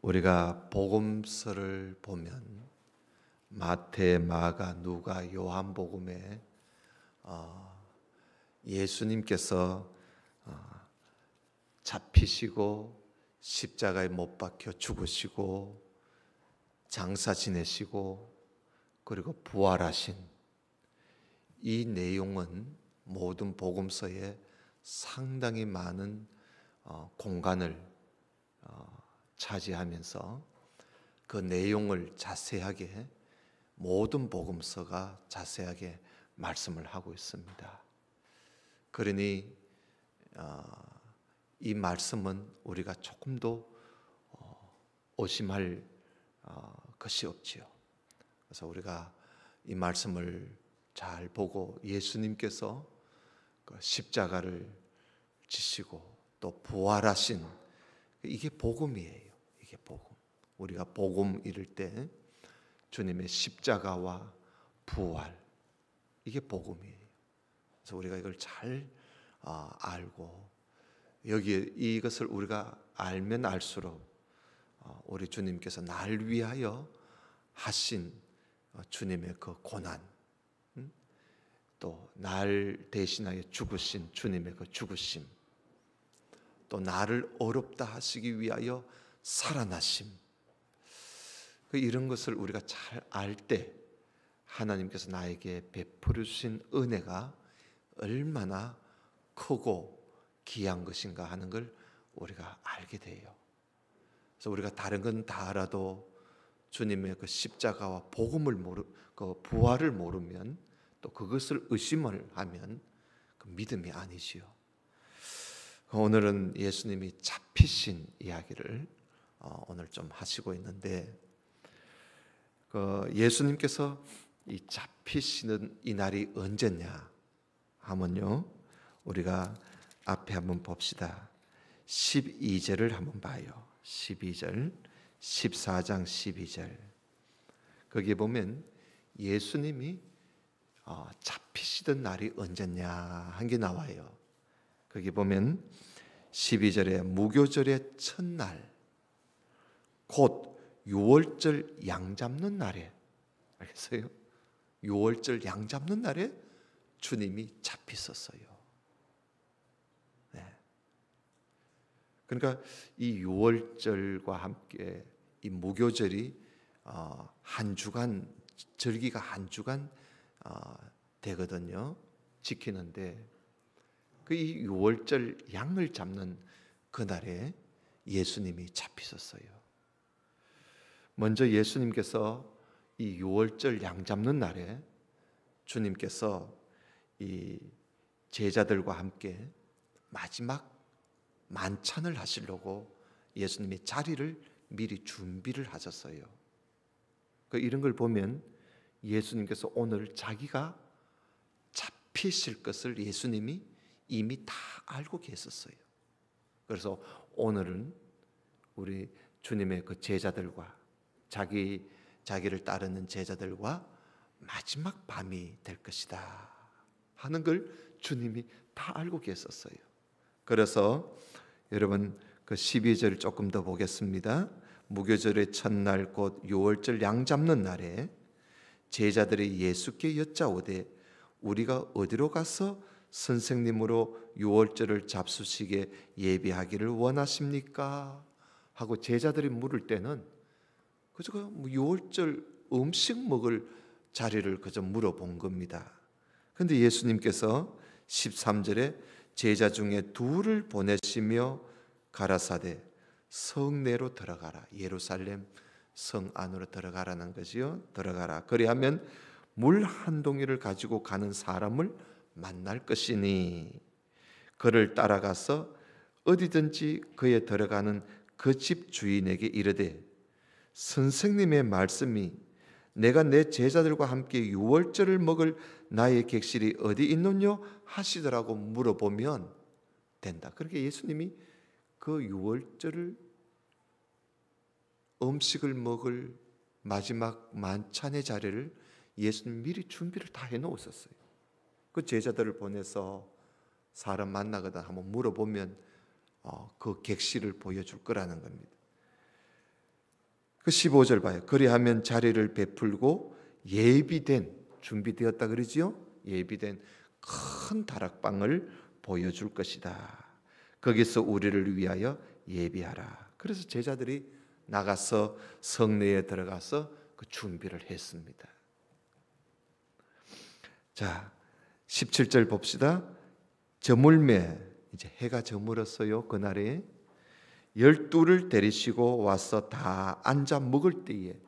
우리가 복음서를 보면 마태, 마가, 누가, 요한복음에 예수님께서 잡히시고 십자가에 못 박혀 죽으시고 장사 지내시고 그리고 부활하신 이 내용은 모든 복음서에 상당히 많은 공간을 차지하면서 그 내용을 자세하게 모든 복음서가 자세하게 말씀을 하고 있습니다. 그러니 이 말씀은 우리가 조금도 의심할 것이 없지요. 그래서 우리가 이 말씀을 잘 보고 예수님께서 그 십자가를 지시고 또 부활하신 이게 복음이에요. 이게 복음. 우리가 복음 이룰 때 주님의 십자가와 부활 이게 복음이에요. 그래서 우리가 이걸 잘 알고 여기에 이것을 우리가 알면 알수록 우리 주님께서 날 위하여 하신 주님의 그 고난, 또 날 대신하여 죽으신 주님의 그 죽으심, 또 나를 어렵다 하시기 위하여 살아나심, 이런 것을 우리가 잘 알 때 하나님께서 나에게 베풀어 주신 은혜가 얼마나 크고 귀한 것인가 하는 걸 우리가 알게 돼요. 그래서 우리가 다른 건 다 알아도 주님의 그 십자가와 복음을 그 부활을 모르면 또 그것을 의심을 하면 그 믿음이 아니지요. 오늘은 예수님이 잡히신 이야기를 오늘 좀 하시고 있는데 그 예수님께서 이 잡히시는 이 날이 언제냐 하면요, 우리가 앞에 한번 봅시다. 12절을 한번 봐요. 12절, 14장 12절. 거기에 보면 예수님이 잡히시던 날이 언제냐 한 게 나와요. 거기 보면 12절에 무교절의 첫날 곧 6월절 양 잡는 날에, 알겠어요? 6월절 양 잡는 날에 주님이 잡히셨어요. 네. 그러니까 이 6월절과 함께 이 무교절이 한 주간, 절기가 한 주간 되거든요. 지키는데 그 이 6월절 양을 잡는 그날에 예수님이 잡히셨어요. 먼저 예수님께서 이 6월절 양 잡는 날에 주님께서 이 제자들과 함께 마지막 만찬을 하시려고 예수님의 자리를 미리 준비를 하셨어요. 이런 걸 보면 예수님께서 오늘 자기가 잡히실 것을 예수님이 이미 다 알고 계셨어요. 그래서 오늘은 우리 주님의 그 제자들과 자기를 따르는 제자들과 마지막 밤이 될 것이다 하는 걸 주님이 다 알고 계셨어요. 그래서 여러분 그 12절 조금 더 보겠습니다. 무교절의 첫날 곧 6월절 양 잡는 날에 제자들이 예수께 여짜오되 우리가 어디로 가서 선생님으로 6월절을 잡수시게 예비하기를 원하십니까? 하고 제자들이 물을 때는 그저 6월절 음식 먹을 자리를 그저 물어본 겁니다. 그런데 예수님께서 13절에 제자 중에 둘을 보내시며 가라사대 성내로 들어가라. 예루살렘 성 안으로 들어가라는 것이요. 들어가라. 그리하면 물 한 동이를 가지고 가는 사람을 만날 것이니 그를 따라가서 어디든지 그에 들어가는 그 집 주인에게 이르되 선생님의 말씀이 내가 내 제자들과 함께 6월절을 먹을 나의 객실이 어디 있느뇨 하시더라고 물어보면 된다. 그렇게 예수님이 그 6월절을 음식을 먹을 마지막 만찬의 자리를 예수님 미리 준비를 다 해놓으셨어요. 그 제자들을 보내서 사람 만나거나 한번 물어보면 그 객실을 보여줄 거라는 겁니다. 그 15절 봐요. 그리하면 자리를 베풀고 준비되었다 그러지요. 예비된 큰 다락방을 보여줄 것이다. 거기서 우리를 위하여 예비하라. 그래서 제자들이 나가서 성내에 들어가서 그 준비를 했습니다. 자, 17절 봅시다. 저물매, 이제 해가 저물었어요. 그날에 12를 데리시고 와서 다 앉아 먹을 때에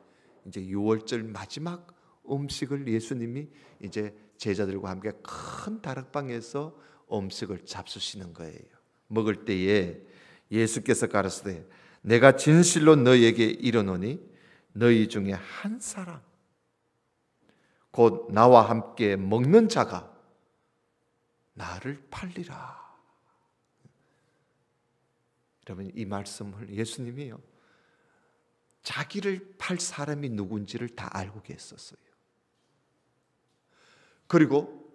이제 6월절 마지막 음식을 예수님이 이제 제자들과 함께 큰 다락방에서 음식을 잡수시는 거예요. 먹을 때에 예수께서 가라사대 내가 진실로 너희에게 이르노니 너희 중에 한 사람 곧 나와 함께 먹는 자가 나를 팔리라. 여러분, 이 말씀을 예수님이요, 자기를 팔 사람이 누군지를 다 알고 계셨어요. 그리고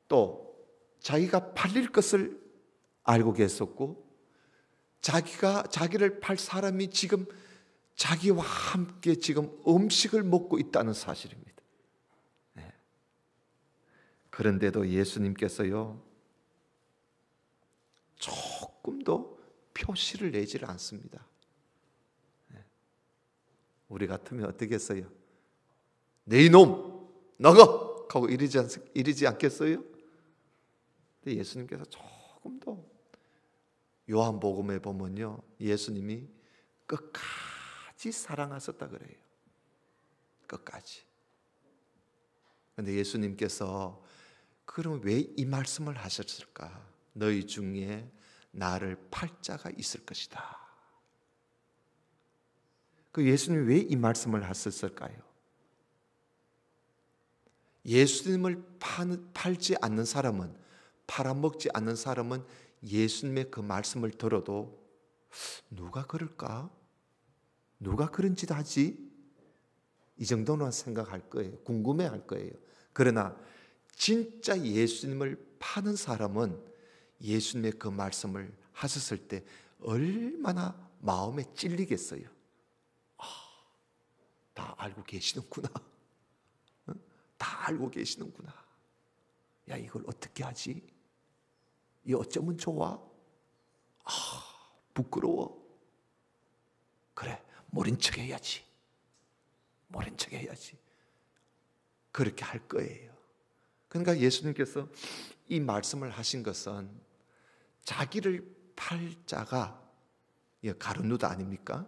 또 자기가 팔릴 것을 알고 계셨고, 자기를 팔 사람이 지금 자기와 함께 지금 음식을 먹고 있다는 사실입니다. 네. 그런데도 예수님께서요, 조금도 표시를 내지를 않습니다. 네. 우리 같으면 어떻겠어요? 내 이놈 나가! 하고 이러지 않겠어요? 근데 예수님께서 조금도, 요한복음에 보면요, 예수님이 끝까지 사랑하셨다 그래요. 끝까지. 그런데 예수님께서 그럼 왜 이 말씀을 하셨을까? 너희 중에 나를 팔 자가 있을 것이다. 그 예수님이 왜 이 말씀을 하셨을까요? 예수님을 팔지 않는 사람은, 팔아먹지 않는 사람은 예수님의 그 말씀을 들어도 누가 그럴까? 누가 그런 짓 하지? 이 정도는 생각할 거예요. 궁금해할 거예요. 그러나 진짜 예수님을 파는 사람은 예수님의 그 말씀을 하셨을 때 얼마나 마음에 찔리겠어요. 다 알고 계시는구나. 다 알고 계시는구나. 야, 이걸 어떻게 하지? 이 어쩌면 좋아? 부끄러워. 그래, 모른 척 해야지. 모른 척 해야지. 그렇게 할 거예요. 그러니까 예수님께서 이 말씀을 하신 것은 자기를 팔 자가, 가룟유다 아닙니까?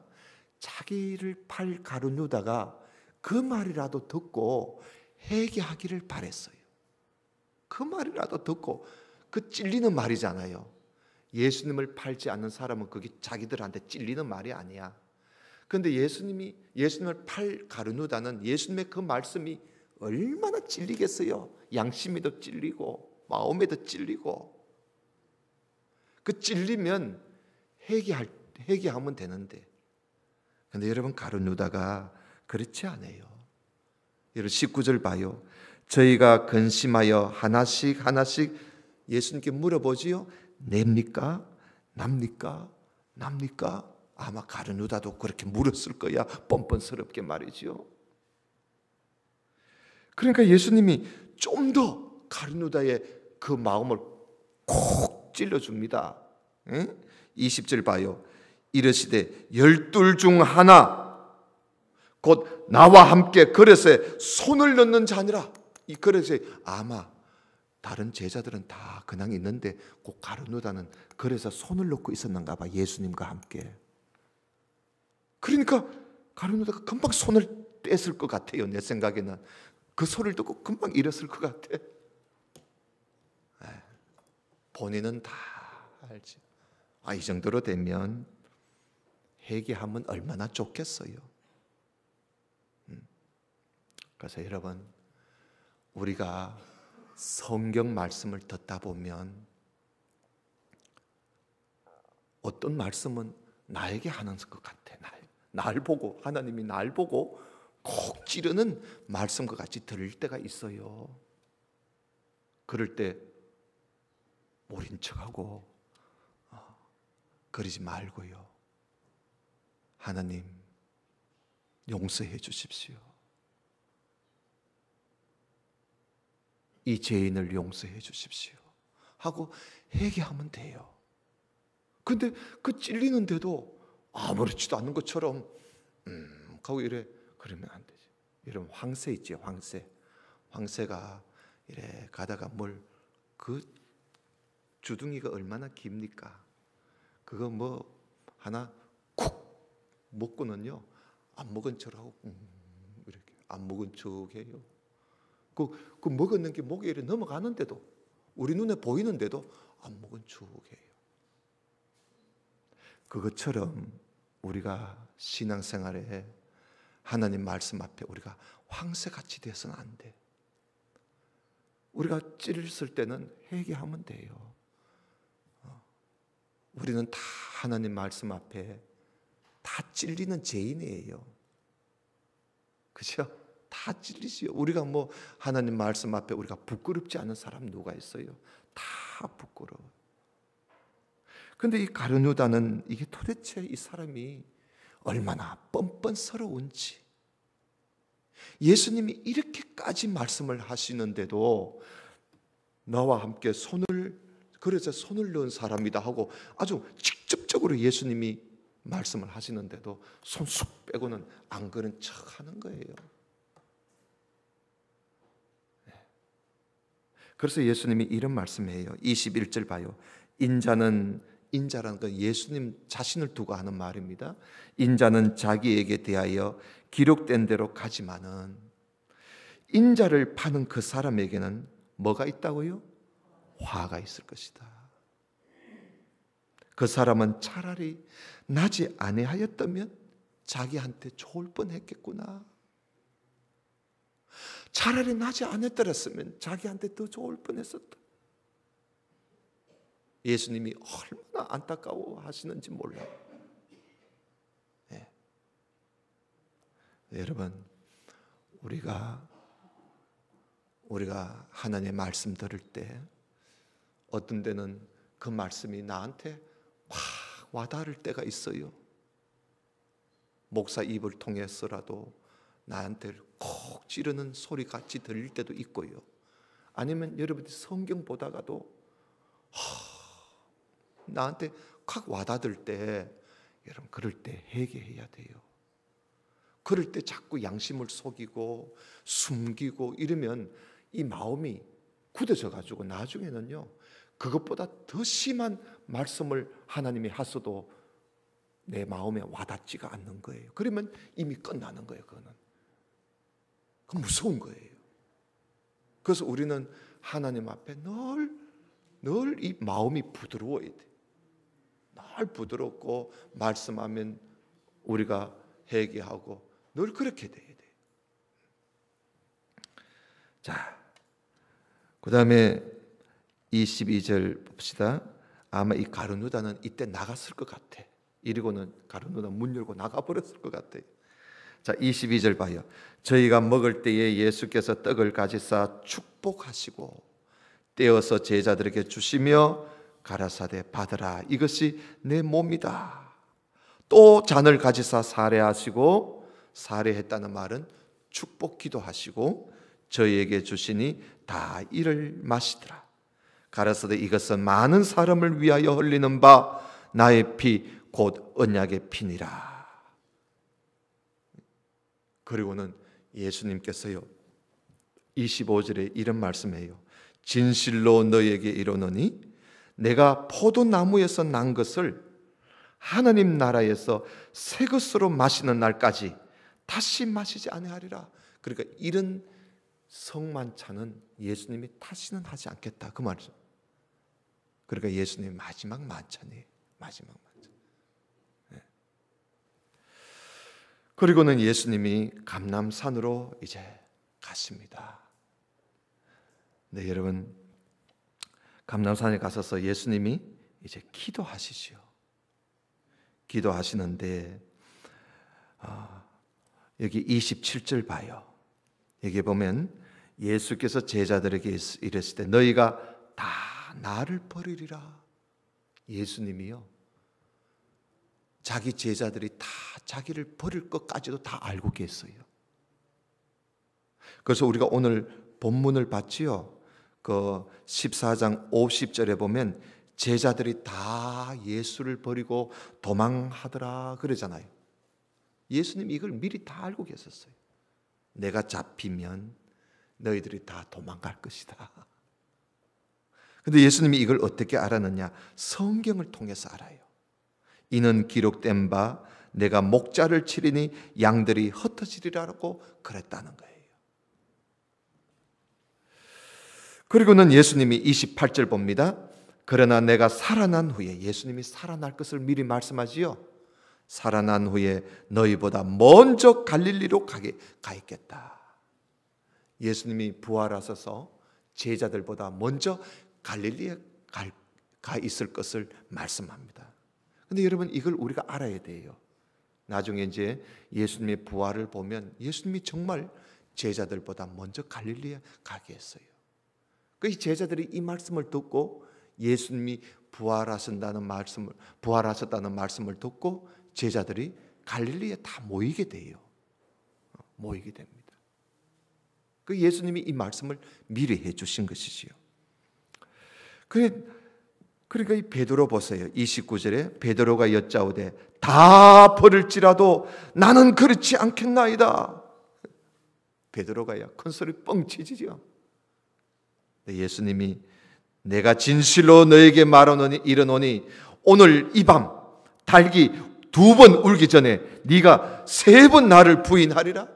자기를 팔 가룟유다가 그 말이라도 듣고 회개하기를 바랬어요. 그 말이라도 듣고, 그 찔리는 말이잖아요. 예수님을 팔지 않는 사람은 그게 자기들한테 찔리는 말이 아니야. 그런데 예수님을 팔 가룟유다는 예수님의 그 말씀이 얼마나 찔리겠어요. 양심에도 찔리고 마음에도 찔리고. 그 찔리면 회개하면 되는데, 근데 여러분, 가룟유다가 그렇지 않아요. 여러분 19절 봐요. 저희가 근심하여 하나씩 예수님께 물어보지요. 냅니까? 납니까? 납니까? 아마 가룟유다도 그렇게 물었을 거야. 뻔뻔스럽게 말이죠. 그러니까 예수님이 좀 더 가룟유다의 그 마음을 콕 찔러줍니다. 20절 봐요. 이르시되 12 중 하나 곧 나와 함께 그릇에 손을 넣는 자니라. 이 그릇에 아마 다른 제자들은 다 그냥 있는데 꼭 가룟유다는 그래서 손을 넣고 있었는가 봐. 예수님과 함께. 그러니까 가룟유다가 금방 손을 뗐을 것 같아요. 내 생각에는 그 소리를 듣고 금방 잃었을 것 같아. 본인은 다 알지. 이 정도로 되면 회개하면 얼마나 좋겠어요. 그래서 여러분, 우리가 성경 말씀을 듣다 보면 어떤 말씀은 나에게 하는 것 같아. 날 보고, 하나님이 날 보고 콕 찌르는 말씀과 같이 들릴 때가 있어요. 그럴 때 모른 척하고 그러지 말고요. 하나님, 용서해 주십시오. 이 죄인을 용서해 주십시오 하고 회개하면 돼요. 근데 그 찔리는데도 아무렇지도 않은 것처럼 하고 이래 그러면 안 되지. 여러분 황새 있지, 황새가 이래 가다가 그 주둥이가 얼마나 깁니까? 그거 하나 쿡 먹고는요 안 먹은 척하고 이렇게 안 먹은 척해요. 그 먹었는 게 목에 이렇게 넘어가는데도, 우리 눈에 보이는데도 안 먹은 척해요. 그것처럼 우리가 신앙생활에 하나님 말씀 앞에 우리가 황새같이 돼서는 안 돼. 우리가 찔렸을 때는 회개하면 돼요. 우리는 다 하나님 말씀 앞에 다 찔리는 죄인이에요. 그죠? 다 찔리시요. 우리가 하나님 말씀 앞에 우리가 부끄럽지 않은 사람 누가 있어요? 다 부끄러워. 근데 이 가룟 유다는 이게 도대체 이 사람이 얼마나 뻔뻔스러운지, 예수님이 이렇게까지 말씀을 하시는데도 나와 함께 그래서 손을 넣은 사람이다 하고 아주 직접적으로 예수님이 말씀을 하시는데도 손 쑥 빼고는 안 그런 척 하는 거예요. 그래서 예수님이 이런 말씀이에요. 21절 봐요. 인자라는 건 예수님 자신을 두고 하는 말입니다. 인자는 자기에게 대하여 기록된 대로 가지만은 인자를 파는 그 사람에게는 뭐가 있다고요? 화가 있을 것이다. 그 사람은 차라리 나지 아니하였다면 자기한테 좋을 뻔했겠구나. 차라리 나지 않았더랬으면 자기한테 더 좋을 뻔했었다. 예수님이 얼마나 안타까워 하시는지 몰라요. 네. 여러분, 우리가 하나님의 말씀 들을 때 어떤 때는 그 말씀이 나한테 확 와닿을 때가 있어요. 목사 입을 통해서라도 나한테 콕 찌르는 소리 같이 들릴 때도 있고요. 아니면 여러분들이 성경 보다가도 나한테 확 와닿을 때, 여러분 그럴 때 회개해야 돼요. 그럴 때 자꾸 양심을 속이고 숨기고 이러면 이 마음이 굳어져 가지고 나중에는요 그것보다 더 심한 말씀을 하나님이 하셔도 내 마음에 와닿지가 않는 거예요. 그러면 이미 끝나는 거예요. 그건 무서운 거예요. 그래서 우리는 하나님 앞에 늘 이 마음이 부드러워야 돼. 늘 부드럽고 말씀하면 우리가 회개하고 늘 그렇게 돼야 돼. 자, 그 다음에 22절 봅시다. 아마 이 가룟 유다는 이때 나갔을 것 같아. 이러고는 가룟 유다 문 열고 나가버렸을 것 같아. 자, 22절 봐요. 저희가 먹을 때에 예수께서 떡을 가지사 축복하시고 떼어서 제자들에게 주시며 가라사대 받으라, 이것이 내 몸이다. 또 잔을 가지사 사례하시고, 사례했다는 말은 축복 기도하시고 저희에게 주시니 다 이를 마시더라. 가라사대 이것은 많은 사람을 위하여 흘리는 바 나의 피 곧 언약의 피니라. 그리고는 예수님께서요 25절에 이런 말씀해요. 진실로 너희에게 이르노니 내가 포도나무에서 난 것을 하나님 나라에서 새 것으로 마시는 날까지 다시 마시지 아니하리라. 그러니까 이런 성만찬은 예수님이 다시는 하지 않겠다 그 말이죠. 그러니까 예수님의 마지막 만찬이에요. 마지막 만찬. 네. 그리고는 예수님이 감람산으로 이제 가십니다. 네, 여러분, 감람산에 가셔서 예수님이 이제 기도하시죠. 기도하시는데 여기 27절 봐요. 여기 보면 예수께서 제자들에게 이랬을 때 너희가 다 나를 버리리라. 예수님이요 자기 제자들이 다 자기를 버릴 것까지도 다 알고 계세요. 그래서 우리가 오늘 본문을 봤지요. 그 14장 50절에 보면 제자들이 다 예수를 버리고 도망하더라 그러잖아요. 예수님 이걸 미리 다 알고 계셨어요. 내가 잡히면 너희들이 다 도망갈 것이다. 근데 예수님이 이걸 어떻게 알았느냐? 성경을 통해서 알아요. 이는 기록된 바 내가 목자를 치리니 양들이 흩어지리라고 그랬다는 거예요. 그리고는 예수님이 28절 봅니다. 그러나 내가 살아난 후에, 예수님이 살아날 것을 미리 말씀하지요. 살아난 후에 너희보다 먼저 갈릴리로 가 있겠다. 예수님이 부활하셔서 제자들보다 먼저 갈릴리에 가 있을 것을 말씀합니다. 근데 여러분 이걸 우리가 알아야 돼요. 나중에 이제 예수님의 부활을 보면 예수님이 정말 제자들보다 먼저 갈릴리에 가게 했어요. 그 제자들이 이 말씀을 듣고 예수님이 부활하셨다는 말씀을 듣고 제자들이 갈릴리에 다 모이게 돼요. 모이게 됩니다. 그 예수님이 이 말씀을 미리 해주신 것이지요. 그러니까 이 베드로 보세요. 29절에 베드로가 여짜오되 다 버릴지라도 나는 그렇지 않겠나이다. 베드로가야 큰 소리 뻥 치지죠. 예수님이 내가 진실로 너에게 말하노니 이르노니 오늘 이 밤 닭이 2번 울기 전에 네가 3번 나를 부인하리라.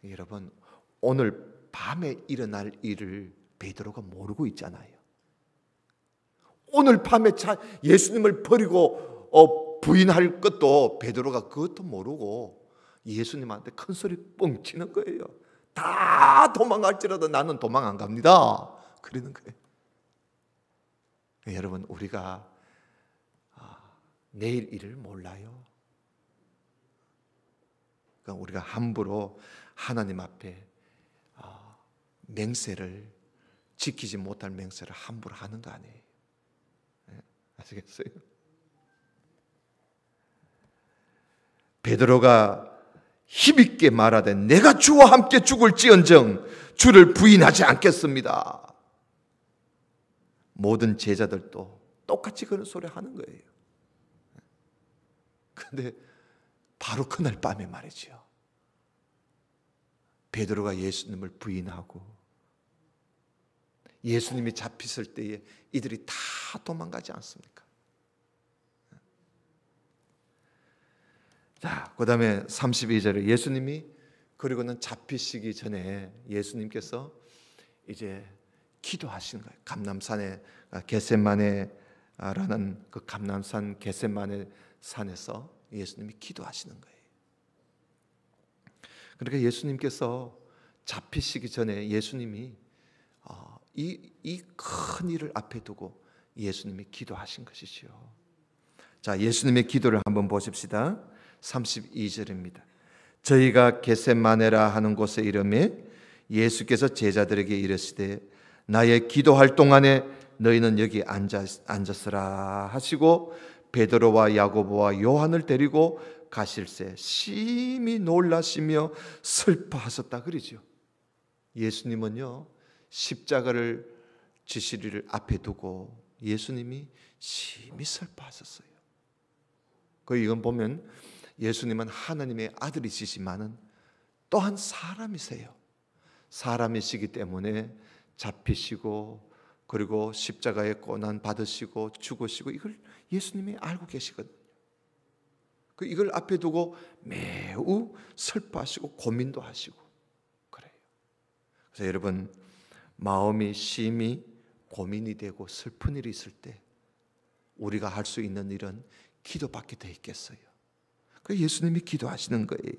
여러분 오늘 밤에 일어날 일을 베드로가 모르고 있잖아요. 오늘 밤에 예수님을 버리고 부인할 것도 베드로가 그것도 모르고 예수님한테 큰 소리 뻥 치는 거예요. 다 도망갈지라도 나는 도망 안 갑니다. 그러는 거예요. 여러분 우리가 내일 일을 몰라요. 그러니까 우리가 함부로 하나님 앞에 맹세를 지키지 못할 맹세를 함부로 하는 거 아니에요. 아시겠어요? 베드로가 힘있게 말하되 내가 주와 함께 죽을지언정 주를 부인하지 않겠습니다. 모든 제자들도 똑같이 그런 소리 하는 거예요. 그런데 바로 그날 밤에 말이죠. 베드로가 예수님을 부인하고 예수님이 잡혔을 때에 이들이 다 도망가지 않습니까? 자, 그 다음에 32절에 예수님이 그리고는 잡히시기 전에 예수님께서 이제 기도하시는 거예요. 감람산에 겟세마네라는 그 감람산 겟세마네 산에서 예수님이 기도하시는 거예요. 그러니까 예수님께서 잡히시기 전에 예수님이 이 큰 일을 앞에 두고 예수님이 기도하신 것이지요. 자, 예수님의 기도를 한번 보십시다. 32절입니다. 저희가 겟세마네라 하는 곳에 이르매 예수께서 제자들에게 이르시되 나의 기도할 동안에 너희는 여기 앉았으라 하시고 베드로와 야고보와 요한을 데리고 가실새 심히 놀라시며 슬퍼하셨다 그러죠. 예수님은요 십자가를 지시리를 앞에 두고 예수님이 심히 슬퍼하셨어요. 이건 보면 예수님은 하나님의 아들이시지만은 또한 사람이세요. 사람이시기 때문에 잡히시고 그리고 십자가에 고난 받으시고 죽으시고 이걸 예수님이 알고 계시거든요. 이걸 앞에 두고 매우 슬퍼하시고 고민도 하시고 그래요. 그래서 여러분 마음이 심히 고민이 되고 슬픈 일이 있을 때 우리가 할 수 있는 일은 기도밖에 더 있겠어요. 예수님이 기도하시는 거예요.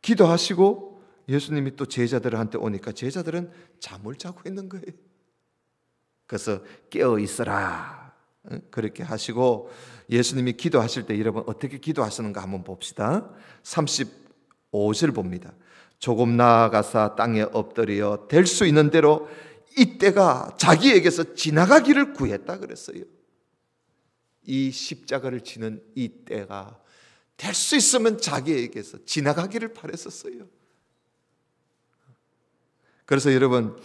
기도하시고 예수님이 또 제자들한테 오니까 제자들은 잠을 자고 있는 거예요. 그래서 깨어 있어라 그렇게 하시고 예수님이 기도하실 때 여러분 어떻게 기도하시는가 한번 봅시다. 35절 봅니다. 조금 나아가서 땅에 엎드려 될 수 있는 대로 이때가 자기에게서 지나가기를 구했다 그랬어요. 이 십자가를 지는 이 때가 될 수 있으면 자기에게서 지나가기를 바랬었어요. 그래서 여러분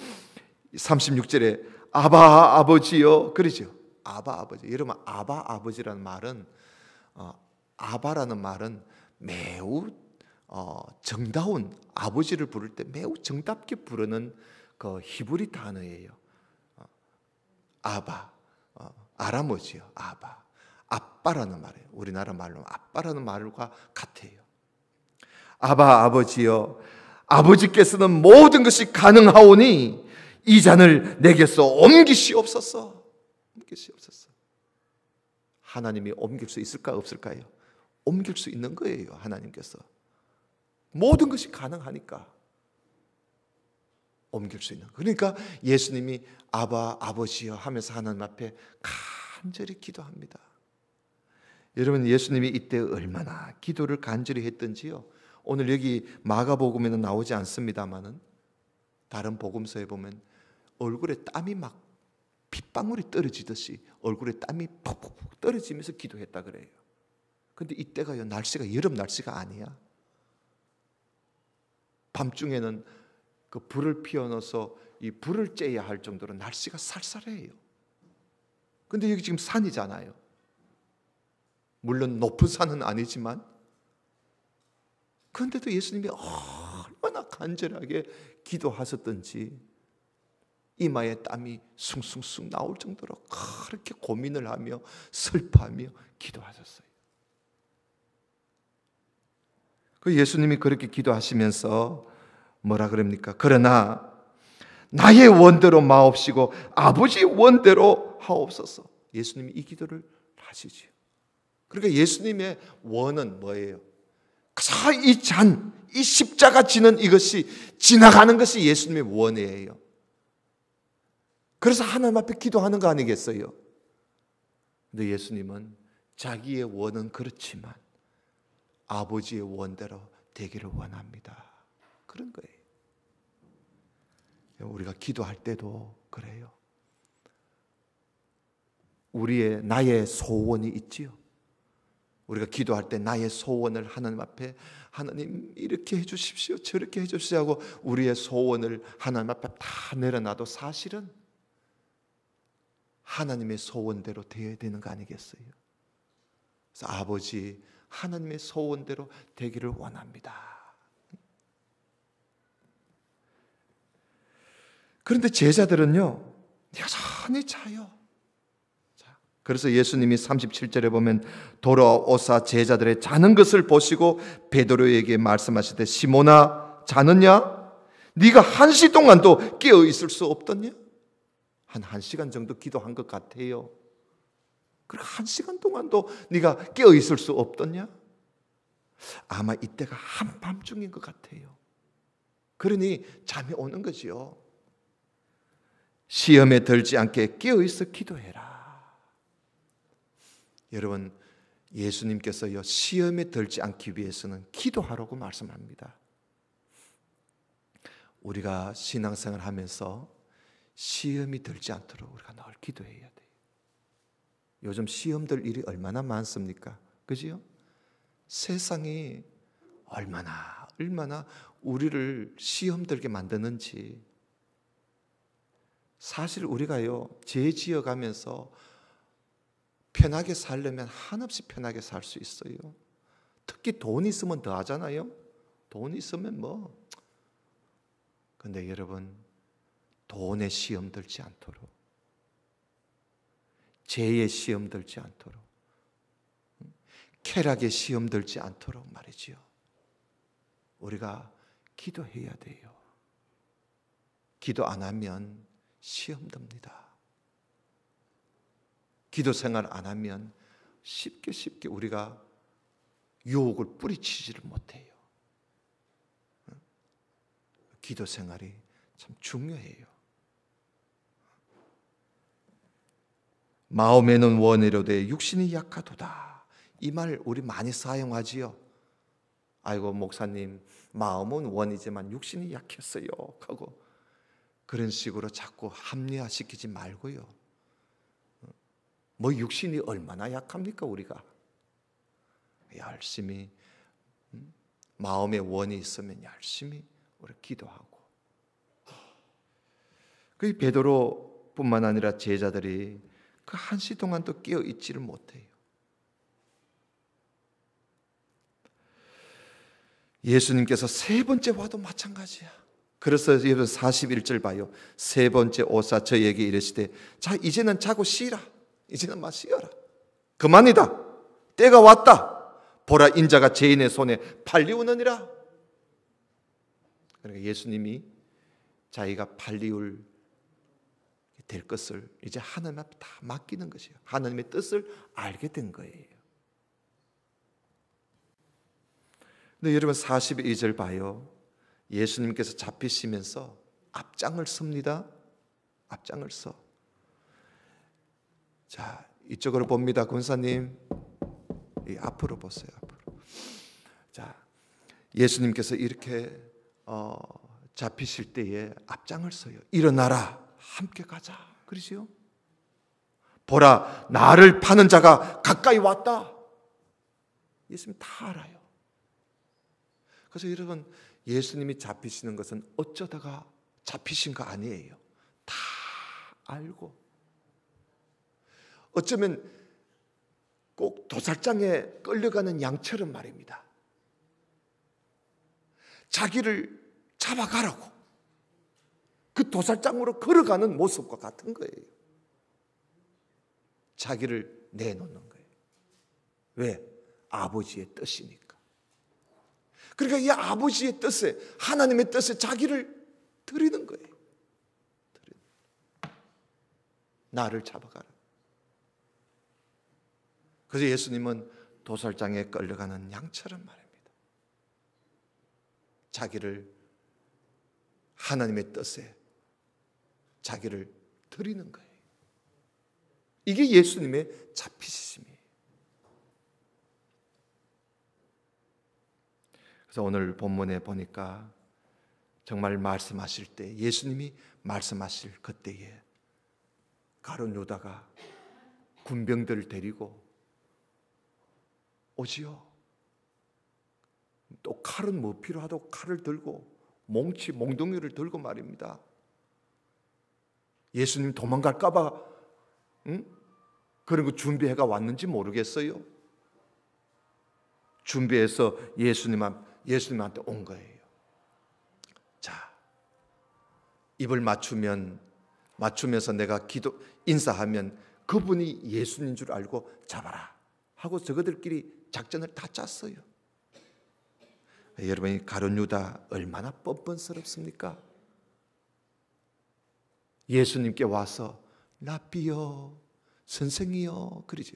36절에 아바 아버지요 그러죠. 아바 아버지. 여러분 아바 아버지라는 말은 아바라는 말은 매우 정다운, 아버지를 부를 때 매우 정답게 부르는 그 히브리 단어예요. 아바, 아람어지요. 아바, 아빠라는 말이에요. 우리나라 말로 아빠라는 말과 같아요. 아바 아버지여, 아버지께서는 모든 것이 가능하오니 이 잔을 내게서 옮기시옵소서. 옮기시옵소서. 하나님이 옮길 수 있을까 없을까요? 옮길 수 있는 거예요. 하나님께서 모든 것이 가능하니까 옮길 수 있는 거예요. 그러니까 예수님이 아바 아버지여 하면서 하나님 앞에 간절히 기도합니다. 여러분 예수님이 이때 얼마나 기도를 간절히 했던지요, 오늘 여기 마가복음에는 나오지 않습니다만은 다른 복음서에 보면 얼굴에 땀이 막 빗방울이 떨어지듯이 얼굴에 땀이 푹푹 떨어지면서 기도했다 그래요. 근데 이때가요, 날씨가 여름 날씨가 아니야. 밤중에는 그 불을 피워넣어서 이 불을 쬐야 할 정도로 날씨가 쌀쌀해요. 근데 여기 지금 산이잖아요. 물론 높은 산은 아니지만, 그런데도 예수님이 얼마나 간절하게 기도하셨던지 이마에 땀이 숭숭숭 나올 정도로 그렇게 고민을 하며 슬퍼하며 기도하셨어요. 그 예수님이 그렇게 기도하시면서 뭐라 그럽니까? 그러나 나의 원대로 마옵시고 아버지의 원대로 하옵소서. 예수님이 이 기도를 하시지요. 그러니까 예수님의 원은 뭐예요? 그저 이 잔, 이 십자가 지는 이것이 지나가는 것이 예수님의 원이에요. 그래서 하나님 앞에 기도하는 거 아니겠어요? 근데 예수님은 자기의 원은 그렇지만 아버지의 원대로 되기를 원합니다. 그런 거예요. 우리가 기도할 때도 그래요. 나의 소원이 있지요. 우리가 기도할 때 나의 소원을 하나님 앞에, 하나님 이렇게 해주십시오, 저렇게 해주십시오 하고 우리의 소원을 하나님 앞에 다 내려놔도 사실은 하나님의 소원대로 되어야 되는 거 아니겠어요? 그래서 아버지, 하나님의 소원대로 되기를 원합니다. 그런데 제자들은요, 여전히 자요. 그래서 예수님이 37절에 보면 돌아오사 제자들의 자는 것을 보시고 베드로에게 말씀하시되 시몬아 자느냐? 네가 1시 동안도 깨어 있을 수 없더냐? 한 1시간 정도 기도한 것 같아요. 그리고 1시간 동안도 네가 깨어 있을 수 없더냐? 아마 이때가 한밤중인 것 같아요. 그러니 잠이 오는 거지요. 시험에 들지 않게 깨어 있어 기도해라. 여러분, 예수님께서요, 시험에 들지 않기 위해서는 기도하라고 말씀합니다. 우리가 신앙생활 하면서 시험이 들지 않도록 우리가 늘 기도해야 돼요. 요즘 시험 들 일이 얼마나 많습니까? 그지요? 세상이 얼마나 우리를 시험 들게 만드는지. 사실 우리가요, 죄 지어가면서 편하게 살려면 한없이 편하게 살 수 있어요. 특히 돈 있으면 더 하잖아요. 돈 있으면 뭐. 근데 여러분, 돈에 시험 들지 않도록, 죄에 시험 들지 않도록, 쾌락에 시험 들지 않도록 말이지요, 우리가 기도해야 돼요. 기도 안 하면 시험 듭니다. 기도 생활 안 하면 쉽게 우리가 유혹을 뿌리치지를 못해요. 기도 생활이 참 중요해요. 마음에는 원이로되 육신이 약하도다. 이 말 우리 많이 사용하지요. 아이고 목사님, 마음은 원이지만 육신이 약했어요 하고 그런 식으로 자꾸 합리화시키지 말고요. 뭐 육신이 얼마나 약합니까 우리가? 열심히 마음의 원이 있으면 열심히 우리 기도하고. 그 베드로뿐만 아니라 제자들이 그 한시 동안도 깨어 있지를 못해요. 예수님께서 세 번째 와도 마찬가지야. 그래서 여러분 41절 봐요. 세 번째 오사 저에게 이르시되 자 이제는 자고 쉬라. 이제는 막 쉬어라. 그만이다. 때가 왔다. 보라 인자가 죄인의 손에 팔리우느니라. 그러니까 예수님이 자기가 팔리울 될 것을 이제 하나님 앞에 다 맡기는 것이에요. 하나님의 뜻을 알게 된 거예요. 근데 여러분 42절 봐요. 예수님께서 잡히시면서 앞장을 섭니다. 앞장을 서. 자, 이쪽으로 봅니다. 권사님. 이 앞으로 보세요. 앞으로. 자, 예수님께서 이렇게 잡히실 때에 앞장을 서요. 일어나라. 함께 가자. 그러지요? 보라, 나를 파는 자가 가까이 왔다. 예수님 다 알아요. 그래서 여러분, 예수님이 잡히시는 것은 어쩌다가 잡히신 거 아니에요. 다 알고. 어쩌면 꼭 도살장에 끌려가는 양처럼 말입니다. 자기를 잡아가라고. 그 도살장으로 걸어가는 모습과 같은 거예요. 자기를 내놓는 거예요. 왜? 아버지의 뜻이니까. 그러니까 이 아버지의 뜻에, 하나님의 뜻에 자기를 드리는 거예요. 나를 잡아가라. 그래서 예수님은 도살장에 끌려가는 양처럼 말입니다. 자기를 하나님의 뜻에 자기를 드리는 거예요. 이게 예수님의 잡히심이에요. 그래서 오늘 본문에 보니까 정말 말씀하실 때, 예수님이 말씀하실 그때에 가룟 유다가 군병들을 데리고 오지요. 또 칼은 뭐 필요하다고 칼을 들고 몽둥이를 들고 말입니다. 예수님 도망갈까봐 그런 거 준비해가 왔는지 모르겠어요. 준비해서 예수님한테 온 거예요. 자, 입을 맞추면서 내가 인사하면 그분이 예수님인 줄 알고 잡아라 하고 저거들끼리 작전을 다 짰어요. 여러분이 가룟 유다 얼마나 뻔뻔스럽습니까? 예수님께 와서 라삐요 선생이요 그러죠.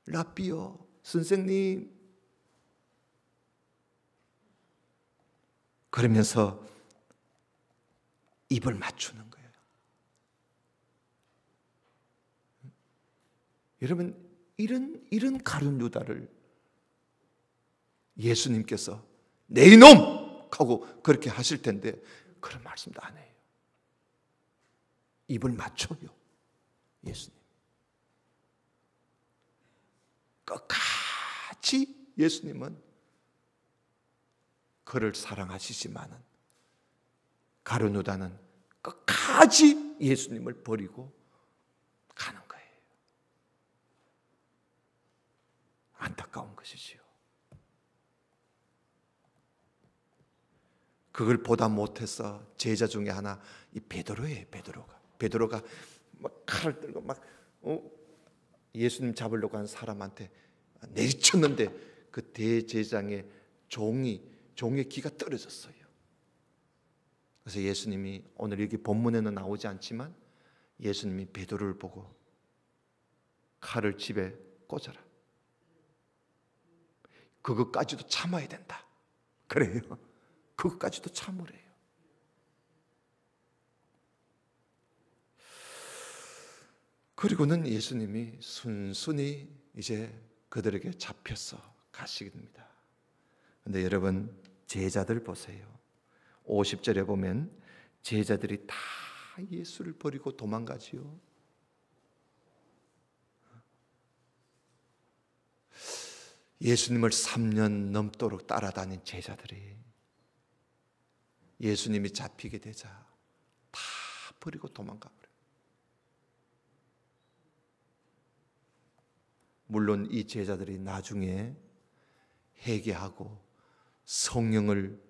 라삐요 선생님 그러면서 입을 맞추는 거예요. 여러분 이런 가룟 유다를 예수님께서 내 이놈! 하고 그렇게 하실 텐데 그런 말씀도 안 해요. 입을 맞춰요. 예수님. 끝까지 예수님은 그를 사랑하시지만은 가룟 유다는 끝까지 예수님을 버리고 가는 거예요. 안타까운 것이지요. 그걸 보다 못해서 제자 중에 하나 이 베드로예요. 베드로가 막 칼을 들고 막 예수님 잡으려고 한 사람한테 내리쳤는데 그 대제장의 종의 귀가 떨어졌어요. 그래서 예수님이 오늘 여기 본문에는 나오지 않지만 예수님이 베드로를 보고 칼을 집에 꽂아라. 그것까지도 참아야 된다. 그래요. 그것까지도 참으래요. 그리고는 예수님이 순순히 이제 그들에게 잡혀서 가시게 됩니다. 그런데 여러분 제자들 보세요. 50절에 보면 제자들이 다 예수를 버리고 도망가지요. 예수님을 3년 넘도록 따라다닌 제자들이 예수님이 잡히게 되자 다 버리고 도망가 버려요. 물론 이 제자들이 나중에 회개하고 성령을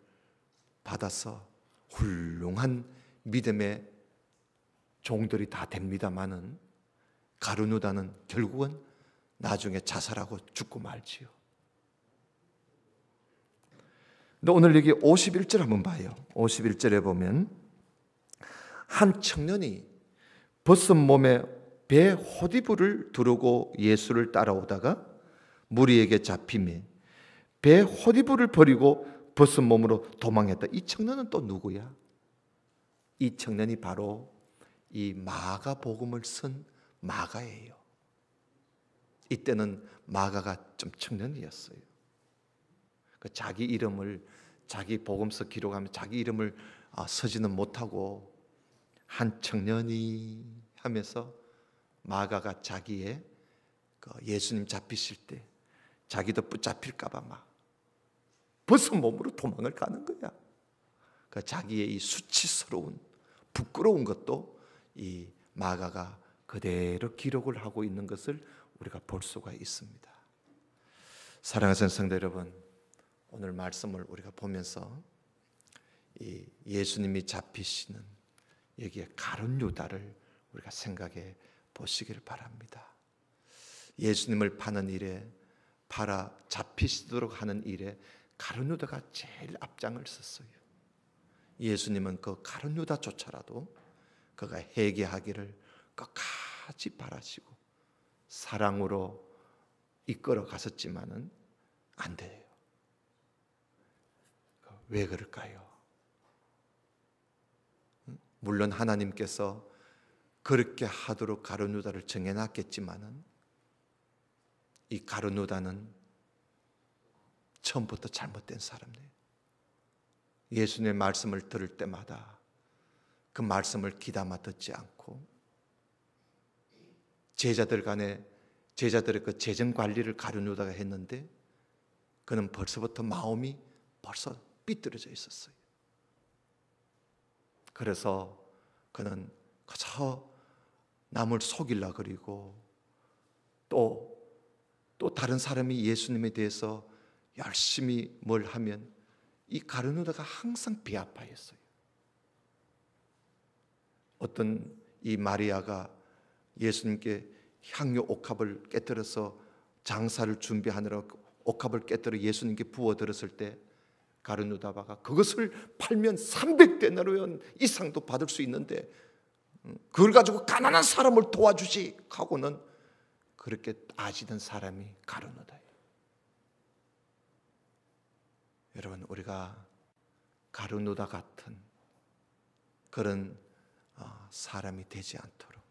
받아서 훌륭한 믿음의 종들이 다 됩니다마는 가룟유다는 결국은 나중에 자살하고 죽고 말지요. 근데 오늘 여기 51절 한번 봐요. 51절에 보면 한 청년이 벗은 몸에 배 호디부를 두르고 예수를 따라오다가 무리에게 잡히매 배 호디부를 버리고 벗은 몸으로 도망했다. 이 청년은 또 누구야? 이 청년이 바로 이 마가복음을 쓴 마가예요. 이때는 마가가 좀 청년이었어요. 자기 이름을 자기 복음서 기록하면 자기 이름을 쓰지는 못하고 한 청년이 하면서 마가가 자기의 예수님 잡히실 때 자기도 붙잡힐까봐 막 벗은 몸으로 도망을 가는 거야. 자기의 이 수치스러운 부끄러운 것도 이 마가가 그대로 기록을 하고 있는 것을 우리가 볼 수가 있습니다. 사랑하는 성도 여러분, 오늘 말씀을 우리가 보면서 이 예수님이 잡히시는 여기에 가룟유다를 우리가 생각해 보시길 바랍니다. 예수님을 파는 일에 팔아 잡히시도록 하는 일에 가룟유다가 제일 앞장을 섰어요. 예수님은 그 가룟유다조차라도 그가 회개하기를 끝까지 바라시고 사랑으로 이끌어 갔었지만은 안 돼요. 왜 그럴까요? 물론 하나님께서 그렇게 하도록 가룟유다를 정해놨겠지만은 이 가룟유다는 처음부터 잘못된 사람이에요. 예수님의 말씀을 들을 때마다 그 말씀을 귀담아 듣지 않고 제자들의 그 재정 관리를 가룟유다가 했는데 그는 벌써부터 마음이 벌써 삐뚤어져 있었어요. 그래서 그는 그저 남을 속이려 그리고 또 다른 사람이 예수님에 대해서 열심히 뭘 하면 이 가룟유다가 항상 배아파했어요. 어떤 이 마리아가 예수님께 향유 옥합을 깨뜨려서 장사를 준비하느라 옥합을 깨뜨려 예수님께 부어드렸을 때 가룟유다가 그것을 팔면 300데나리온 이상도 받을 수 있는데 그걸 가지고 가난한 사람을 도와주지 하고는 그렇게 따지던 사람이 가룟유다예요. 여러분, 우리가 가룟유다 같은 그런 사람이 되지 않도록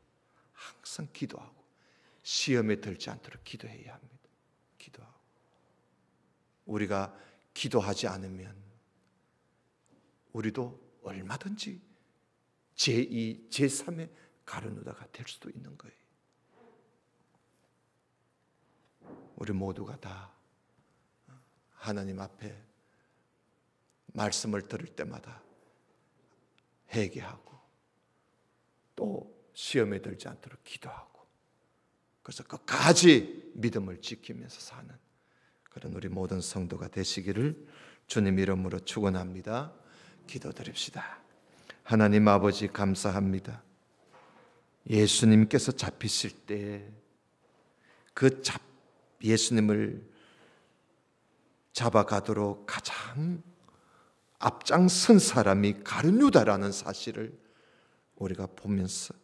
항상 기도하고 시험에 들지 않도록 기도해야 합니다. 기도하고 우리가 기도하지 않으면 우리도 얼마든지 제2, 제3의 가룟유다가 될 수도 있는 거예요. 우리 모두가 다 하나님 앞에 말씀을 들을 때마다 회개하고 또 시험에 들지 않도록 기도하고 그래서 끝까지 믿음을 지키면서 사는 그런 우리 모든 성도가 되시기를 주님 이름으로 축원합니다. 기도드립시다. 하나님 아버지 감사합니다. 예수님께서 잡히실 때 그 예수님을 잡아가도록 가장 앞장선 사람이 가룟유다라는 사실을 우리가 보면서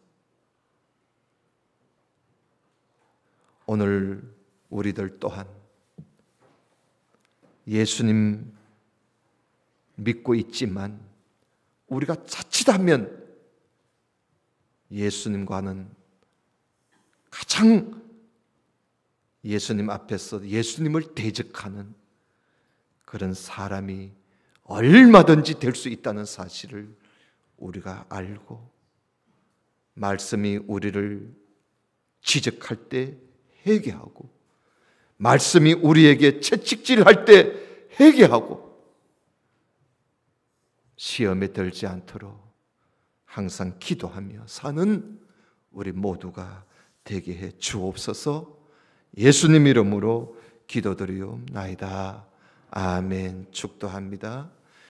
오늘 우리들 또한 예수님 믿고 있지만 우리가 자칫하면 예수님과는 가장 예수님 앞에서 예수님을 대적하는 그런 사람이 얼마든지 될 수 있다는 사실을 우리가 알고 말씀이 우리를 지적할 때 회개하고 말씀이 우리에게 채찍질할 때 회개하고 시험에 들지 않도록 항상 기도하며 사는 우리 모두가 되게 해 주옵소서. 예수님 이름으로 기도드리옵나이다. 아멘. 축도합니다.